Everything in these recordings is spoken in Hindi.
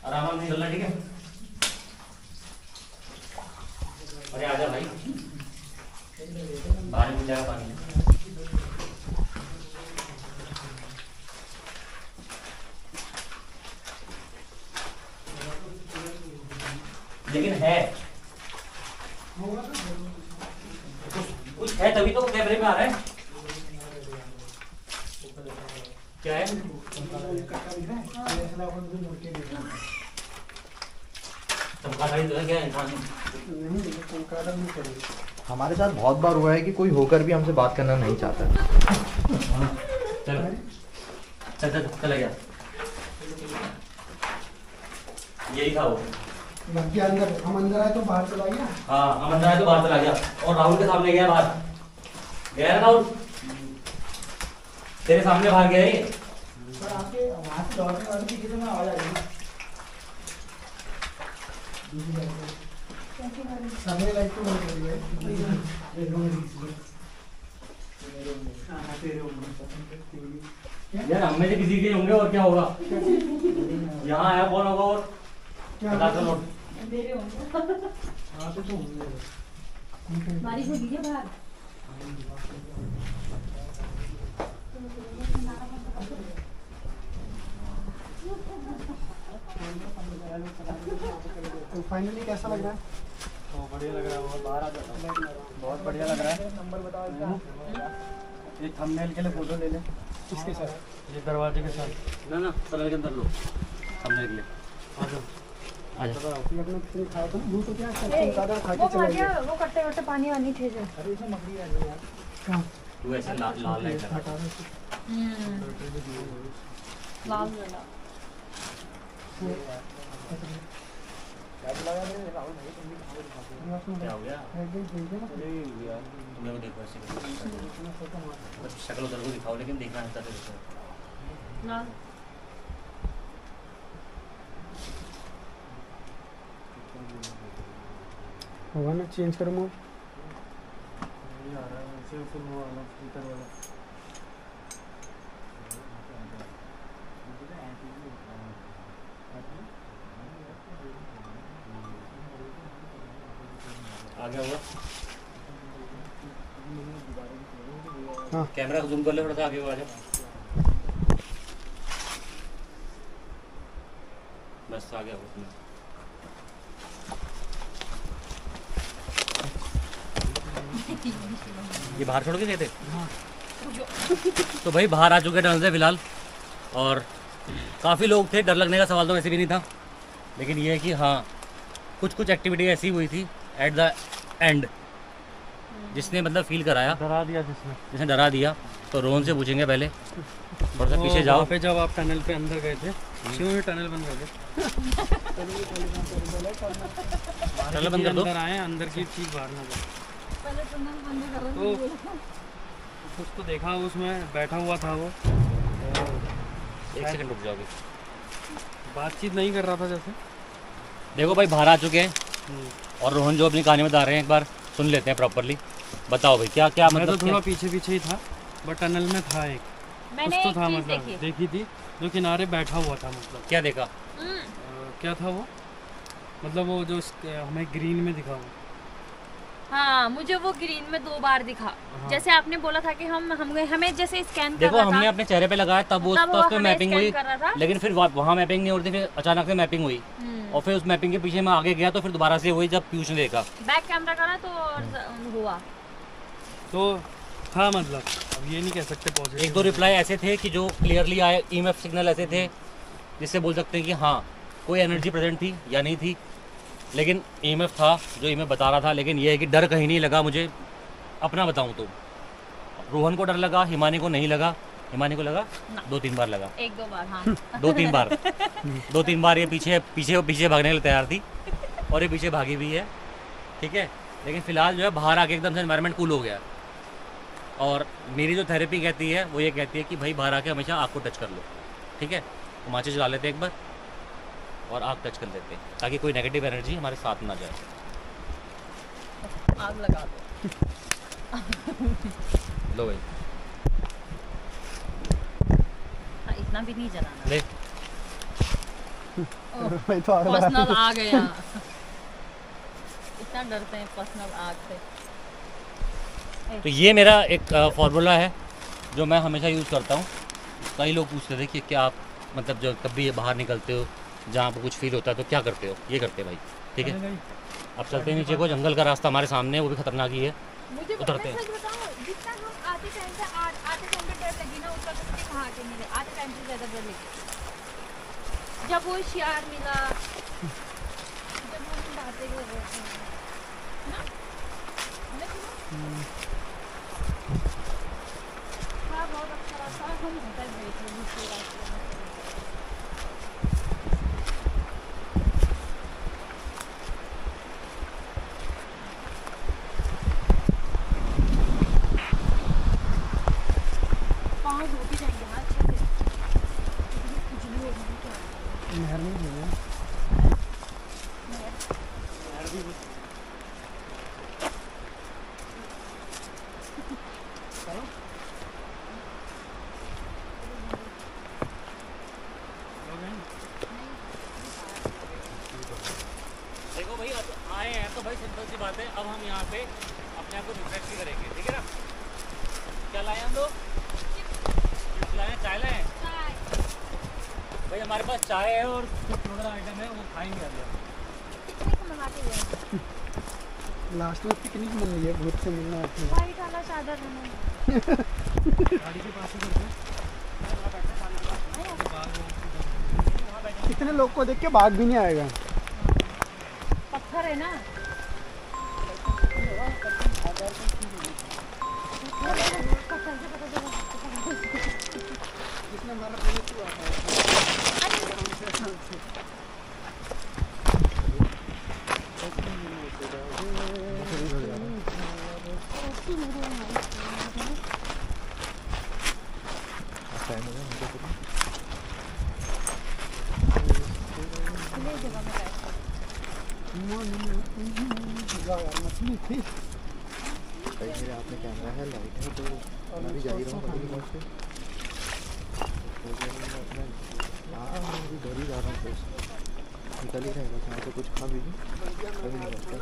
आराम से चलना, ठीक है। अरे आजा भाई, बाहर मिल जाएगा पानी। लेकिन है कुछ है, तभी तो कैमरे में आ रहा है। क्या है? चमकादड़ी तो है क्या इंसान? हमारे साथ बहुत बार हुआ है कि कोई होकर भी हमसे बात करना नहीं चाहता। चल चल चला गया, यही था वो। अंदर हम अंदर आए तो बाहर चला गया। हाँ, हम अंदर आए तो बाहर चला गया और राहुल के सामने गया बाहर। गया ना राहुल, तेरे सामने बाहर गया ये। पर आपके वहाँ से लौटने वाले की कितने में आवाज आ रही है? सामने लाइट तो बंद कर दिया है। यार हम में से किसी के होंगे और क्या होगा। यहाँ आया कौन होगा और पता चलो। बारिश हो गई है बाहर। तो फाइनली कैसा लग रहा है? बढ़िया लग रहा है, बहुत बाहर आ जाता हूँ, बहुत बढ़िया लग रहा है। नंबर बताओ। एक थंबनेल के लिए फोटो ले लें। किसके साथ? ये दरवाजे के साथ। ना ना सर के अंदर लो, सामने के लिए आ जाओ। अपने किसी खाया तो वो तो क्या चमकादड़ खा के चला गया। वो कट्टे वट्टे पानी वानी थे जो। अरे इसमें मकड़ी आ गई यार। कहाँ? तू ऐसे लाल लाल लाइट लगा। हटा दो। लाल वाला। क्या हो गया? तुम्हें वो देखो ऐसे शक्ल उधर को दिखाओ, लेकिन देखना है तब देखो। लाल। होगा ना, चेंज करो मोड। ये आ रहा है वैसे फिर वो वाला स्पीकर वाला। आ गया होगा। हाँ। कैमरा जूम कर ले थोड़ा सा, आगे आ जाओ। बस आ गया उसमें। ये बाहर छोड़ के गए थे। तो भाई बाहर आ चुके टनल से फिलहाल, और काफ़ी लोग थे। डर लगने का सवाल तो वैसे भी नहीं था, लेकिन ये है कि हाँ कुछ कुछ एक्टिविटी ऐसी हुई थी एट द एंड जिसने मतलब फील कराया, डरा दिया जिसने डरा दिया। तो रोहन से पूछेंगे पहले, थोड़ा सा पीछे जाओ। पे जब आप टनल पे अंदर गए थे, क्यों ये टनल बंद कर दो? टनल बंद कर दो। अंदर आए, अंदर की चीज बाहर ना जाए। पहले टनल बंद करो। तो कुछ तो देखा उसमें बैठा हुआ था वो, एक सेकंड रुक जाओगे। बातचीत नहीं कर रहा था जैसे। देखो भाई बाहर आ चुके हैं, और रोहन जो अपनी कहानी बता रहे हैं एक बार सुन लेते हैं प्रॉपरली। बताओ भाई क्या क्या मैं मतलब तो थोड़ा पीछे पीछे ही था, बट टनल में था एक मैंने कुछ तो एक था, चीज मतलब देखी। देखी थी जो किनारे बैठा हुआ था। मतलब क्या देखा? क्या था वो, मतलब वो जो हमें ग्रीन में दिखा वो। हाँ, मुझे वो ग्रीन में 2 बार दिखा। जैसे आपने बोला था कि हमें जैसे स्कैन कर देखो रहा था। हमने अपने चेहरे पे लगाया तब वो तब उस पे हमें मैपिंग स्कैन हुई, कर रहा था। लेकिन फिर वहाँ मैपिंग नहीं हो रही थी। फिर अचानक से मैपिंग हुई, और फिर उस मैपिंग के पीछे मैं आगे गया तो फिर दोबारा से हुई जब पीयूष ने देखा। बैक कैमरा करा तो हुआ। तो था, मतलब अब ये नहीं कह सकते पॉजिटिव। एक दो रिप्लाई ऐसे थे कि जो क्लियरली आए, ईएमएफ सिग्नल ऐसे थे जिससे बोल सकते हैं कि हाँ कोई एनर्जी प्रेजेंट थी या नहीं थी, लेकिन ईएमएफ था जो ईएमएफ बता रहा था। लेकिन ये है कि डर कहीं नहीं लगा मुझे, अपना बताऊं तो रोहन को डर लगा, हिमानी को नहीं लगा। हिमानी को लगा 2-3 बार लगा, 1-2 बार। हाँ। 2-3 बार 2-3 बार ये पीछे पीछे पीछे भागने के लिए तैयार थी, और ये पीछे भागी भी है, ठीक है। लेकिन फिलहाल जो है बाहर आके एकदम से एनवायरनमेंट कूल हो गया। और मेरी जो थेरेपी कहती है वो ये कहती है कि भाई बाहर आके हमेशा आँख को टच कर लो, ठीक है। तो माचिस जला लेते हैं एक बार और आँख टच कर लेते हैं, ताकि कोई नेगेटिव एनर्जी हमारे साथ ना जाए। आग लगा दो। लो भाई, हाँ, इतना भी नहीं जलाना। ले भाई तो आग लगा पर्सनल आ गया। इतना डरते हैं पर्सनल आग से। तो ये मेरा एक फार्मूला है जो मैं हमेशा यूज़ करता हूँ। कई लोग पूछते थे कि क्या आप मतलब जो कभी बाहर निकलते हो जहाँ आपको कुछ फील होता है तो क्या करते हो, ये करते हैं भाई। ठीक है, अब चलते हैं नीचे को, जंगल का रास्ता हमारे सामने है, वो भी खतरनाक ही है। मुझे उतरते हैं। मैं सच बताऊं, जितना हम आते टाइम पे डर लगी ना, उसका तो मुझे कहाँ के मिले, आते टाइम से ज़्यादा डर लगी। जब वो शियार मिला, जब हम बातें कर रहे थे ना, हाँ बहुत अच्छा रास्ता, हम होटल गए थे दूसरे रास्ते में। पाँव धो के जाएंगे हाँ अच्छे से। कुछ भी होगी क्या? नहर में ही है। देखो भाई अब आए हैं तो भाई सिंपल सी बात है, अब हम यहाँ पे अपने आप को रिफ्रेश भी करेंगे। ठीक है ना, क्या लाए हम लोग? चिप्स लाए, चाय लाए। चाय। भाई हमारे पास चाय है और चिप्स वगैरह आइटम है, वो खाएंगे हम लोग। पिकनिक मंगाते हुए लास्ट में पिकनिक मन रही है, भूत से मिलना है। वाइट वाला चादर है। गाड़ी के पास ही करते हैं। इतने लोग को देख के भाग भी नहीं आएगा। पत्थर है ना। मछली थी। मेरे हाथ में कैमरा है, लाइट है, तो मैं भी जा ही रहा हूँ कहीं पहुँच के। हाँ मैं भी घर ही जा रहा हूँ, बस निकल ही रहेगा यहाँ से, कुछ खा भी नहीं कभी नहीं लगता।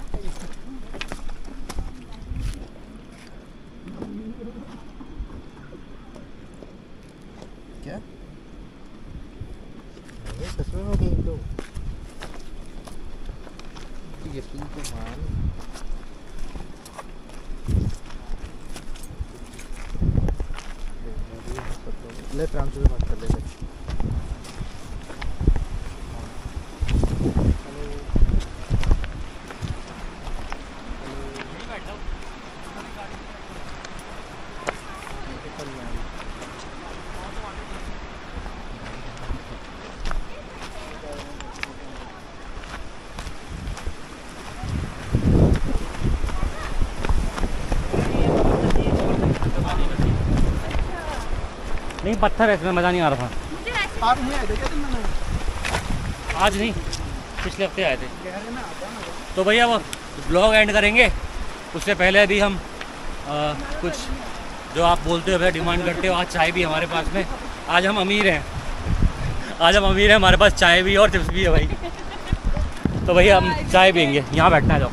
क्या सच में हो गई तो यकीन तो मान। ले प्रांशु से बात कर ले। नहीं पत्थर है इसमें, मज़ा नहीं आ रहा था। मुझे ऐसे आप नहीं आए थे क्या तुम? मैंने आज नहीं, पिछले हफ्ते आए थे। गहरे में आता ना। तो भैया वो ब्लॉग एंड करेंगे, उससे पहले अभी हम कुछ जो आप बोलते हो भैया डिमांड करते हो, आज चाय भी हमारे पास में। आज हम अमीर हैं, आज हम अमीर हैं, हमारे पास चाय भी और चिप्स भी है भाई। तो भैया हम चाय पियेंगे, यहाँ बैठना है जाओ।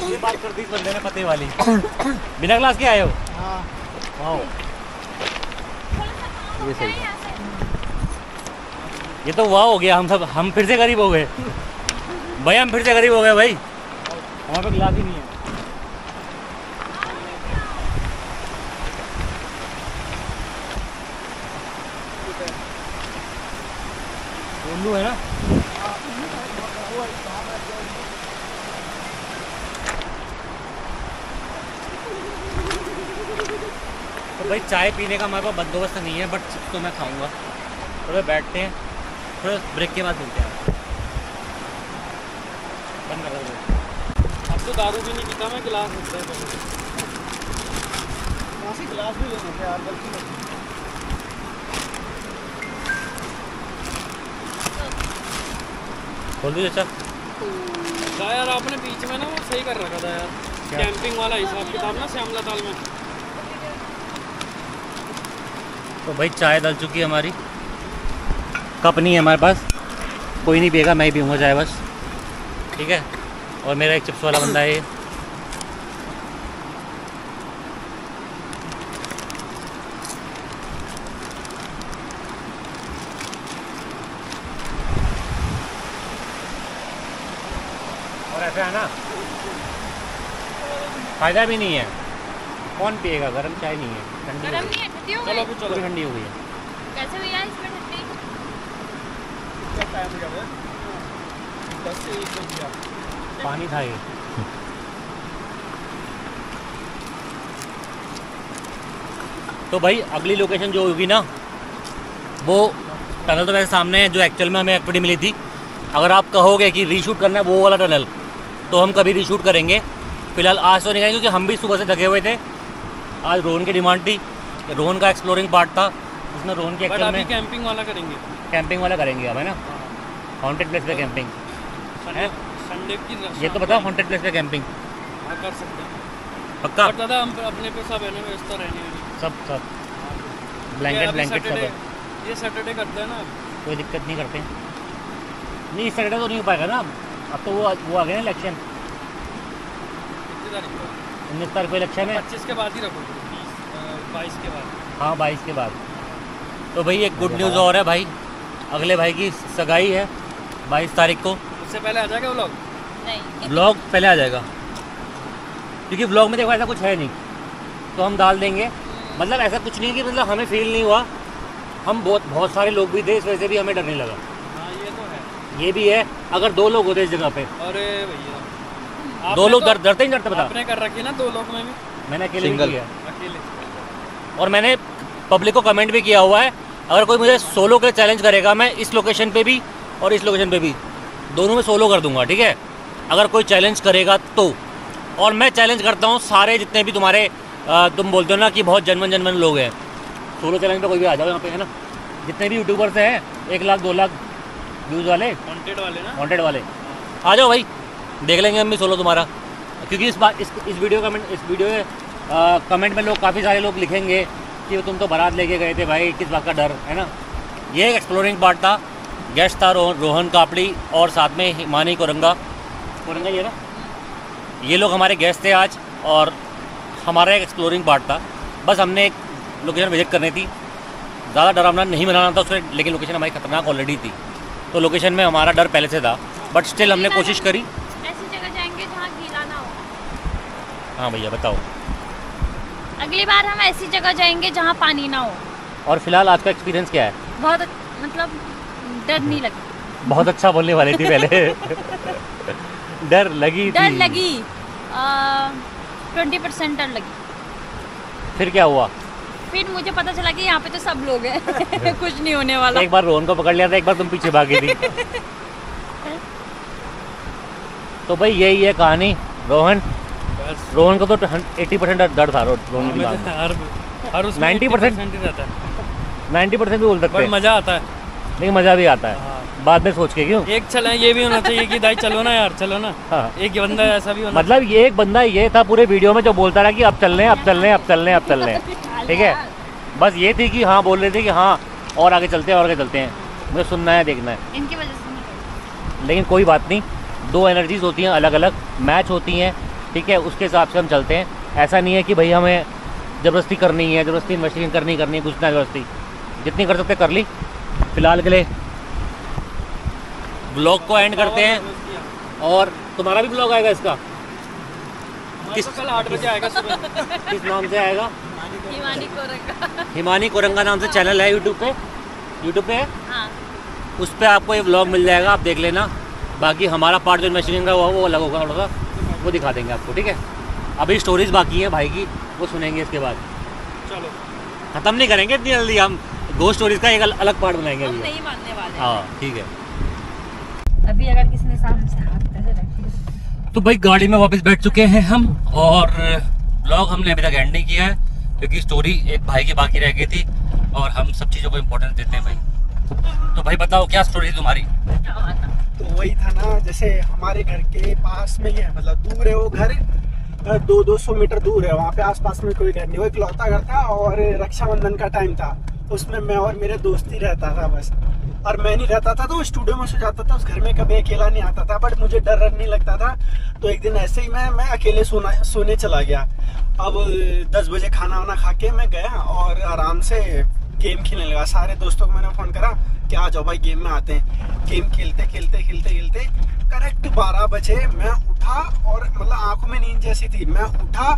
ये बात कर दी इस बंदे ने पते वाली। बिना ग्लास के आए हो? हाँ वाओ, ये सही था। ये तो वाह हो गया। हम फिर से गरीब हो गए भाई, हम फिर से गरीब हो गए भाई। हमारे पे गिलास ही नहीं है। उल्लू है ना। तो भाई चाय पीने का हमारे पास बंदोबस्त नहीं है, बट चिप्स तो मैं खाऊंगा। थोड़े बैठते हैं, थोड़े ब्रेक के बाद मिलते हैं। बंद कर दो। अब तो दारू भी नहीं पीता मैं, गिलास होता है पहले। वहाँ से गिलास भी लेना था यार, गलती हो गई। खोल दीजिए। अच्छा यार आपने बीच में ना वो सही कर रखा था यार। कैंपिंग वाला हिसाब किताब ना श्यामला ताल में। तो भाई चाय डल चुकी है हमारी, कप नहीं है हमारे पास, कोई नहीं पिएगा, मैं ही पीऊँगा चाय बस, ठीक है। और मेरा एक चिप्स वाला बंदा है ये। और ऐसा है ना, फायदा भी नहीं है, कौन पिएगा, गर्म चाय नहीं है, ठंडी हो गरम गई। नहीं है, ठंडी हो चलो गई। अभी पूरी चलो। ठंडी हो गई है। कैसे हुई यार इसमें ठंडी? टाइम हो गया 10 से 1 बज गया। पानी था ये। तो भाई अगली लोकेशन जो होगी ना, वो टनल तो वैसे सामने है जो एक्चुअल में हमें एक्टिविटी मिली थी। अगर आप कहोगे कि रीशूट करना है वो वाला टनल, तो हम कभी रीशूट करेंगे। फिलहाल आज तो नहीं करेंगे क्योंकि हम भी सुबह से थके हुए थे। आज रोहन की डिमांड थी, रोहन का एक्सप्लोरिंग पार्ट था, उसमें रोहन के बट एक्चुअल अभी में कैंपिंग वाला करेंगे। कैंपिंग वाला करेंगे हम, है ना, हॉन्टेड प्लेस पे कैंपिंग है। संडे की ये तो बताओ, हॉन्टेड प्लेस पे कैंपिंग हाँ कर सकते हैं। पक्का? बट दादा हम अपने पे सब है ना व्यवस्था रहने वाली। सब ब्लैंकेट सब है, ये सैटरडे करते हैं ना। कोई दिक्कत नहीं करते। नहीं इस सैटरडे तो नहीं हो पाएगा ना, अब तो वो आ गया ना इलेक्शन, कितनी तारीख को? 19 तारीख को इलेक्शन है। 25 के बाद ही रखो, 22 के बाद। हाँ 22 के बाद। तो भाई एक गुड न्यूज़ और है भाई, अगले भाई की सगाई है 22 तारीख को। उससे पहले आ जाएगा वो लोग। नहीं, व्लॉग पहले आ जाएगा, क्योंकि व्लॉग में देखो ऐसा कुछ है नहीं, तो हम डाल देंगे। मतलब ऐसा कुछ नहीं कि मतलब हमें फील नहीं हुआ, हम बहुत सारे लोग भी थे, इस वजह से भी हमें डर नहीं लगा। हाँ ये तो है। ये भी है, अगर 2 लोग होते इस जगह पे, अरे भैया 2 लोग डरते नहीं डरते पता। आपने कर रखी ना 2 लोग में भी मैंने अकेले भी Single। किया, अकेले। और मैंने पब्लिक को कमेंट भी किया हुआ है, अगर कोई मुझे सोलो के चैलेंज करेगा, मैं इस लोकेशन पे भी और इस लोकेशन पे भी, दोनों में सोलो कर दूंगा, ठीक है। अगर कोई चैलेंज करेगा तो, और मैं चैलेंज करता हूँ सारे जितने भी तुम्हारे तुम बोलते हो ना कि बहुत जनमन लोग हैं, सोलो चैलेंज पे कोई भी आ जाओ यहाँ पे, है ना। जितने भी यूट्यूबर्स हैं 1 लाख 2 लाख व्यूज़ वाले, वांटेड वाले ना। वांटेड वाले, आ जाओ भाई, देख लेंगे हम भी सोलो तुम्हारा। क्योंकि इस वीडियो के कमेंट में लोग, काफ़ी सारे लोग लिखेंगे कि तुम तो बारात लेके गए थे भाई, किस बात का डर है ना। ये एक एक्सप्लोरिंग पार्ट था, गेस्ट था रोहन कापड़ी और साथ में हिमानी कोरंगा ये ना, ये लोग हमारे गेस्ट थे आज, और हमारा एक एक्सप्लोरिंग पार्ट था। बस हमने एक लोकेशन विजिट करनी थी, ज़्यादा डरावना नहीं बनाना था उसमें, लेकिन लोकेशन हमारी खतरनाक ऑलरेडी थी, तो लोकेशन में हमारा डर पहले से था, बट स्टिल हमने कोशिश करी। ऐसी जगह जाएंगे जहाँ गीला ना हो। हाँ भैया बताओ। अगली बार हम ऐसी जगह जाएंगे जहाँ पानी ना हो। और फिलहाल आज का एक्सपीरियंस क्या है? बहुत मतलब डर नहीं लगी। बहुत अच्छा बोलने वाली थी पहले डर लगी थी। डर लगी 20% डर लगी। फिर क्या हुआ? फिर मुझे पता चला कि यहाँ पे तो सब लोग हैं कुछ नहीं होने वाला। एक बार रोहन को पकड़ लिया था, एक बार तुम पीछे भागी थी तो भाई यही है कहानी। रोहन को तो 80% डर था रोहन की दिमाग में। हर उसमें 90% ही रहता है। 90% भी बोल सकते पर हैं, मजा आता है। लेकिन मजा भी आता है बाद में सोच के, क्यों? एक चले ये भी होना चाहिए कि दाई चलो ना यार, चलो ना। हाँ। एक बंदा ऐसा भी होना मतलब ये एक बंदा ये था पूरे वीडियो में जो बोलता रहा कि अब चलने अब चलने अब चलने अब चलने, ठीक है। बस ये थी कि हाँ बोल रहे थे कि हाँ और आगे चलते हैं और आगे चलते हैं, मुझे सुनना है देखना है। इनकी वजह से नहीं। लेकिन कोई बात नहीं, 2 एनर्जीज होती हैं, अलग अलग मैच होती हैं, ठीक है, उसके हिसाब से हम चलते हैं। ऐसा नहीं है कि भाई हमें ज़बरदस्ती करनी है, ज़बरदस्ती इन्वेस्टिगेशन करनी है, कुछ ना ज़बरदस्ती, जितनी कर सकते कर ली। फिलहाल के लिए ब्लॉग को एंड करते हैं, और तुम्हारा भी ब्लॉग आएगा इसका किस कल 8 बजे आएगा सुबह। किस नाम से आएगा? हिमानी कोरंगा। हिमानी कोरंगा नाम से चैनल है यूट्यूब पे है, हाँ। उस पर आपको ये ब्लॉग मिल जाएगा, आप देख लेना। बाकी हमारा पार्ट जो इन्वेस्टिगेशन का वो अलग होगा थोड़ा सा, वो दिखा देंगे आपको, ठीक है। अभी स्टोरीज बाकी है भाई की, वो सुनेंगे इसके बाद। चलो ख़त्म नहीं करेंगे इतनी जल्दी, हम गो स्टोरीज का एक अलग पार्ट बनाएंगे हम अभी। नहीं मानने वाले। हाँ ठीक है। अभी अगर किसी ने सामने से हाथ ऐसे रख दिया। तो भाई गाड़ी में वापस बैठ चुके हैं हम, और ब्लॉग हमने अभी तक एंड नहीं किया है क्योंकि स्टोरी एक भाई की बाकी रह गई थी, और हम सब चीज़ों को इम्पोर्टेंस देते हैं भाई। तो भाई बताओ क्या स्टोरी थी तुम्हारी? तो वही था ना, जैसे हमारे घर के पास में ही है, मतलब दूर है वो घर, 200 मीटर दूर है। वहाँ पे आसपास में कोई घर नहीं, वो इकलौता घर था और रक्षाबंधन का टाइम था, उसमें मैं और मेरे दोस्त ही रहता था बस। और मैं नहीं रहता था तो वो स्टूडियो में सो जाता था, उस घर में कभी अकेला नहीं आता था। बट मुझे डर नहीं लगता था, तो एक दिन ऐसे ही मैं अकेले सोने चला गया। अब 10 बजे खाना वाना खा के मैं गया और आराम से गेम खेलने लगा। सारे दोस्तों को मैंने फ़ोन करा कि आ जाओ भाई गेम में आते हैं। गेम खेलते खेलते खेलते खेलते करेक्ट 12 बजे मैं उठा और मतलब आंखों में नींद जैसी थी। मैं उठा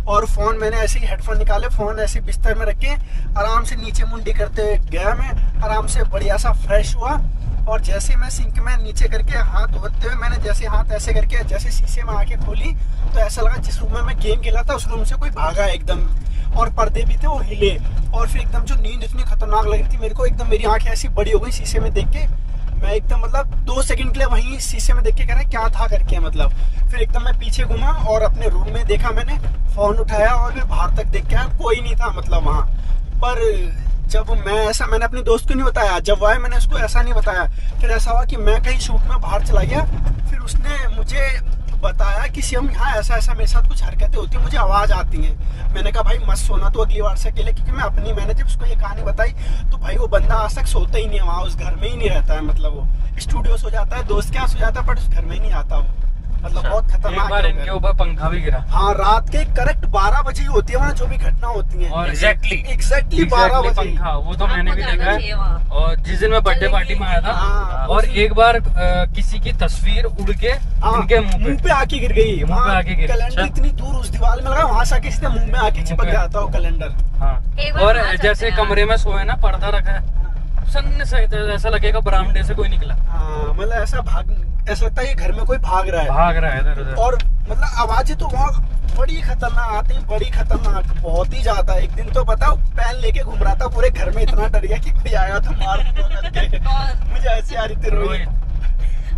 और फ़ोन मैंने ऐसे ही हेडफोन निकाले, फ़ोन ऐसे बिस्तर में रख के आराम से नीचे मुंडी करते गया। मैं आराम से बढ़िया सा फ्रेश हुआ और जैसे मैं सिंक में नीचे करके हाथ धोते हुए मैंने जैसे हाथ ऐसे करके जैसे शीशे में आके खोली तो ऐसा लगा जिस रूम में मैं गेम खेला था उस रूम से कोई भागा एकदम, और पर्दे भी थे वो हिले। और फिर एकदम जो नींद इतनी खतरनाक लग रही थी मेरे को, एकदम मेरी आंखें ऐसी बड़ी हो गई शीशे में देख के। मैं एकदम मतलब 2 सेकंड के लिए वहीं शीशे में देख के कह रहा क्या था करके मतलब। फिर एकदम मैं पीछे घूमा और अपने रूम में देखा, मैंने फ़ोन उठाया और फिर बाहर तक देख के आया, कोई नहीं था मतलब वहाँ पर। जब मैंने अपने दोस्त को नहीं बताया, जब वो आया मैंने उसको ऐसा नहीं बताया। फिर ऐसा हुआ कि मैं कहीं शूट में बाहर चला गया, फिर उसने मुझे बताया कि सीएम यहाँ ऐसा ऐसा मेरे साथ कुछ हरकतें होती हैं, मुझे आवाज़ आती हैं। मैंने कहा भाई मत सोना तो अगली बार से अकेले, क्योंकि मैंने जब उसको ये कहानी बताई तो भाई वो बंदा आज तक सोता ही नहीं है वहाँ, उस घर में ही नहीं रहता है। मतलब वो स्टूडियो सो जाता है, दोस्त के यहाँ सो जाता है, बट उस घर में ही नहीं आता वो। मतलब बहुत खतरनाक। एक बार इनके ऊपर पंखा भी गिरा। हाँ, रात के करेक्ट 12 बजे ही होती है वहाँ जो भी घटना होती है। और एग्जैक्टली 12 बजे पंखा, वो तो मैंने भी देखा है। और जिस दिन मैं बर्थडे पार्टी में आया था, हाँ, और एक बार किसी की तस्वीर उड़ के इनके मुंह पे आके गिर गई। मुंह पे आके गिरी। कैलेंडर इतनी दूर उस दीवार में लगा, वहाँ से आके इसने मुंह में आके चिपक गया था वो कैलेंडर। हाँ, और जैसे कमरे में सोए ना, पर्दा रखा है, सन्न से ऐसा लगेगा बरामदे से कोई निकला। हाँ, मतलब ऐसा लगता है घर में कोई भाग रहा है इधर उधर। और मतलब आवाजें तो वहाँ बड़ी खतरनाक आती हैं, बड़ी खतरनाक, बहुत ही ज्यादा। एक दिन तो बताओ पेन लेके घूम रहा था पूरे घर में, इतना डर गया कि कोई आया तो मार करके। मुझे ऐसी आ रही थी रोहित,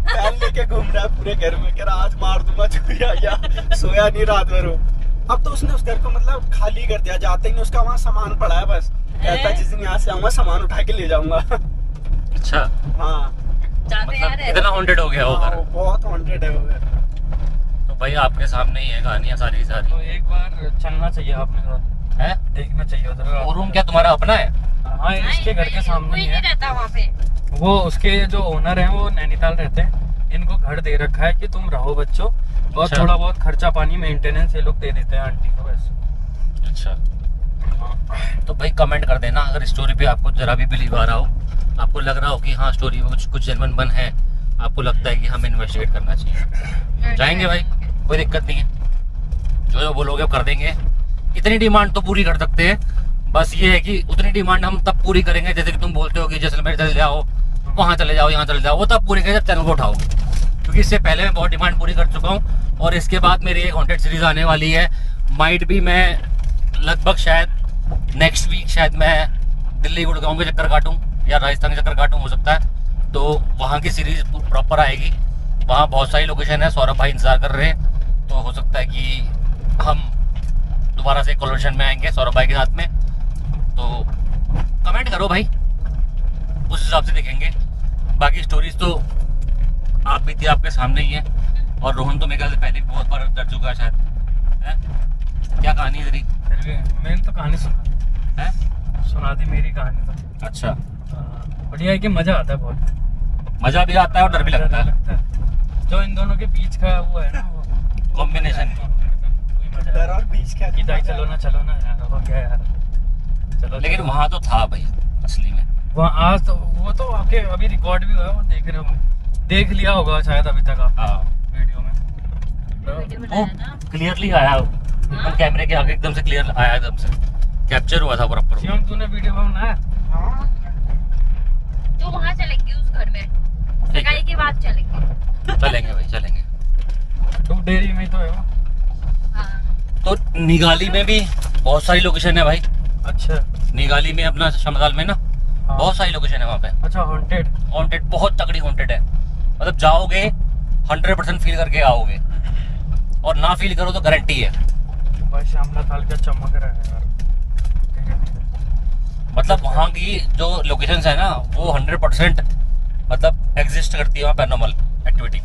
पेन लेके घूम रहा है पूरे घर में, कह रहा आज मार दूंगा चोरी आ गया, सोया नहीं रात भर वो। अब तो उसने उस घर को मतलब खाली कर दिया, जाते ही नहीं उसका वहाँ सामान पड़ा है बस। कहता जिस दिन यहाँ से आऊंगा सामान उठा के ले जाऊंगा। अच्छा, हाँ, मतलब इतना हॉन्टेड हो गया वो घर? बहुत हॉन्टेड है वो घर। तो भाई आपके सामने ही है कहानियाँ सारी सारी। तो एक बार चलना चाहिए आपने साथ, है देखना चाहिए उधर। वो रूम क्या तुम्हारा अपना है? हाँ, इसके घर के सामने ही है। रहता वहाँ पे। वो उसके जो ओनर हैं वो नैनीताल रहते हैं, इनको घर दे रखा है कि तुम रहो बच्चों, और अच्छा। थोड़ा बहुत खर्चा पानी मेंटेनेंस ये लोग दे देते हैं आंटी को बस। अच्छा, तो भाई कमेंट कर देना अगर स्टोरी पे आपको जरा भी बिलीव आ रहा हो, आपको लग रहा हो कि हाँ स्टोरी में कुछ जेन्युइन बन है, आपको लगता है कि हमें इन्वेस्टिगेट करना चाहिए, जाएंगे भाई, कोई दिक्कत नहीं है। जो बोलोगे कर देंगे। इतनी डिमांड तो पूरी कर सकते हैं, बस ये है कि उतनी डिमांड हम तब पूरी करेंगे जैसे कि तुम बोलते हो कि जैसलमेर चले जाओ, वहाँ चले जाओ, यहाँ चले जाओ, वो तब पूरी करेंगे जब चैनल को उठाओगे। क्योंकि इससे पहले मैं बहुत डिमांड पूरी कर चुका हूँ और इसके बाद मेरी एक हॉन्टेड सीरीज आने वाली है। माइट भी मैं लगभग शायद नेक्स्ट वीक शायद मैं दिल्ली गुड़गांव के चक्कर काटूँ या राजस्थान के चक्कर काटूँ, हो सकता है। तो वहाँ की सीरीज प्रॉपर आएगी। वहाँ बहुत सारी लोकेशन है, सौरभ भाई इंतजार कर रहे हैं, तो हो सकता है कि हम दोबारा से कोलैबोरेशन में आएंगे सौरभ भाई के साथ में। तो कमेंट करो भाई, उस हिसाब से देखेंगे। बाकी स्टोरीज तो आप भी थी, आपके सामने ही है, और रोहन तो मेरे ख्याल से पहले भी बहुत बार कर चुका है शायद, है? क्या कहानी है तेरी? मैंने तो कहानी सुना दी मेरी कहानी तो। अच्छा, बढ़िया है कि मजा आता है, बहुत मजा भी आता है और डर भी लगता है। जो इन दोनों के बीच का वो है ना, वो कॉम्बिनेशन। डर और बीच क्या कि भाई चलो ना यार, हो गया यार, चलो। लेकिन वहाँ तो था भाई असली में, वहाँ आज तो वो तो आपके अभी रिकॉर्ड भी हुआ है, वो देख रहे हो, देख लिया होगा शायद अभी तक आप वीडियो में। वो क्लियरली आया, एकदम कैमरे के आगे एकदम से क्लियर आया, एकदम से कैप्चर हुआ था प्रॉपर। शिवम तूने वीडियो बनाया? तो वहाँ चलेंगे उस घर में, सगाई के बाद चलेंगे। चलेंगे भाई, चलेंगे। तो डेरी में तो है वो। हाँ। तो निगाली में भी बहुत सारी लोकेशन है भाई। अच्छा, निगाली में अपना शमगाल में ना बहुत सारी लोकेशन है वहाँ पे। अच्छा, हॉन्टेड बहुत तगड़ी हॉन्टेड है। मतलब जाओगे 100% फील करके आओगे, और ना फील करो तो गारंटी है भाई। श्यामला थाल का चमक रहा है यार। मतलब वहाँ की जो लोकेशंस है ना वो 100% मतलब एग्जिस्ट करती है वहाँ पैरानॉर्मल एक्टिविटी।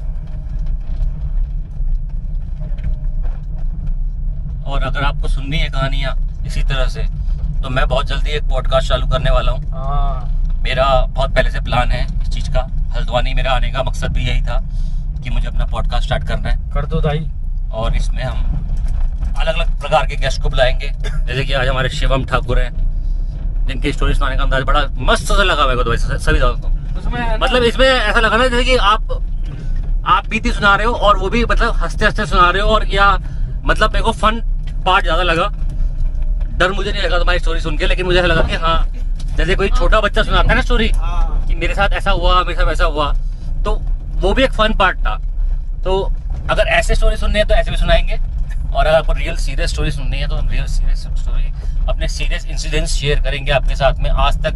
और अगर आपको सुननी है कहानियाँ इसी तरह से तो मैं बहुत जल्दी एक पॉडकास्ट चालू करने वाला हूँ। हाँ मेरा बहुत पहले से प्लान है इस चीज़ का। हल्द्वानी मेरा आने का मकसद भी यही था कि मुझे अपना पॉडकास्ट स्टार्ट करना है। कर दो भाई। और इसमें हम अलग अलग प्रकार के गेस्ट को बुलाएंगे, जैसे कि आज हमारे शिवम ठाकुर हैं, जिनकी स्टोरी सुनाने का अंदाज बड़ा मस्त सा लगा मेरे को। तो वैसे सभी उसमें मतलब इसमें ऐसा लगा ना जैसे कि आप बीती सुना रहे हो और वो भी मतलब हंसते हंसते सुना रहे हो, और या मतलब मेरे को फन पार्ट ज्यादा लगा। डर मुझे नहीं लगा तुम्हारी स्टोरी सुन के, लेकिन मुझे ऐसा लगा कि हाँ जैसे कोई छोटा बच्चा सुनाता है ना स्टोरी कि मेरे साथ ऐसा हुआ, मेरे साथ वैसा हुआ, तो वो भी एक फन पार्ट था। तो अगर ऐसे स्टोरी सुननी है तो ऐसे भी सुनाएंगे, और अगर आपको रियल सीरियस स्टोरी सुननी है तो हम रियल सीरियस स्टोरी, अपने सीरियस इंसिडेंट्स शेयर करेंगे आपके साथ में। आज तक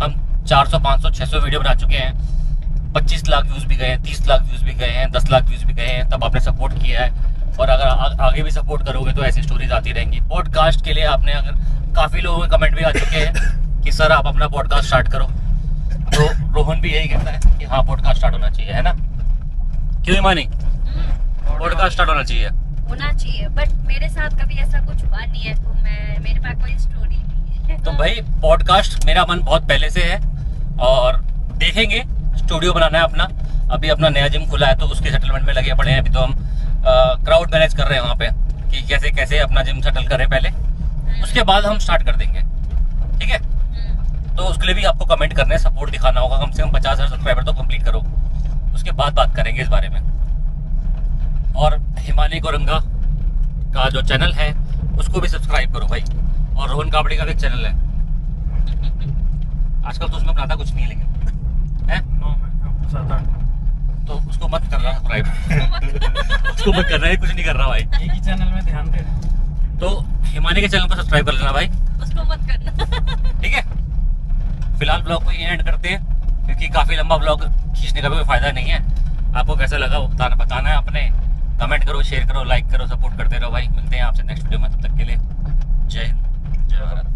हम 400, 500, 600 वीडियो बना चुके हैं। 25 लाख व्यूज भी गए हैं, 30 लाख व्यूज भी गए हैं, 10 लाख व्यूज भी गए हैं। तब आपने सपोर्ट किया है, और अगर आगे भी सपोर्ट करोगे तो ऐसी स्टोरीज आती रहेंगी। पॉडकास्ट के लिए आपने अगर काफी लोगों के कमेंट भी आ चुके हैं कि सर आप अपना पॉडकास्ट स्टार्ट करो, तो रोहन भी यही कहता है कि हाँ पॉडकास्ट स्टार्ट होना चाहिए, है ना? क्यों हिमानी? पॉडकास्ट स्टार्ट होना चाहिए। बट मेरे साथ कभी ऐसा कुछ हुआ नहीं है, तो मेरे पास कोई स्टोरी नहीं है। तो भाई पॉडकास्ट मेरा मन बहुत पहले से है, और देखेंगे स्टूडियो बनाना है अपना। अभी अपना नया जिम खुला है तो उसके सेटलमेंट में लगे पड़े हैं। अभी तो हम क्राउड मैनेज कर रहे हैं वहाँ पे कि कैसे कैसे अपना जिम सेटल करें पहले, उसके बाद हम स्टार्ट कर देंगे, ठीक है? तो उसके लिए भी आपको कमेंट करने, सपोर्ट दिखाना होगा। कम से कम 50,000 सब्सक्राइबर तो कंप्लीट करो, उसके बाद बात करेंगे इस बारे में। और हिमानी गौरंगा का जो चैनल है उसको भी सब्सक्राइब करो भाई, और रोहन काबड़ी का भी चैनल है। आजकल तो उसमें बनाता कुछ नहीं है, लेकिन है तो उसको मत करना सब्सक्राइब उसको मत करना है, कुछ नहीं कर रहा भाई, एक ही चैनल में ध्यान दे रहे। तो हिमानी के चैनल को सब्सक्राइब कर लेना भाई, उसको मत करना। ठीक है? फिलहाल ब्लॉग को ये एंड करते हैं, क्योंकि काफी लंबा ब्लॉग खींचने का भी कोई फायदा नहीं है। आपको कैसा लगा वो बताना है अपने। कमेंट करो, शेयर करो, लाइक करो, सपोर्ट करते रहो भाई। मिलते हैं आपसे नेक्स्ट वीडियो में, तब तक के लिए जय हिंद, जय भारत।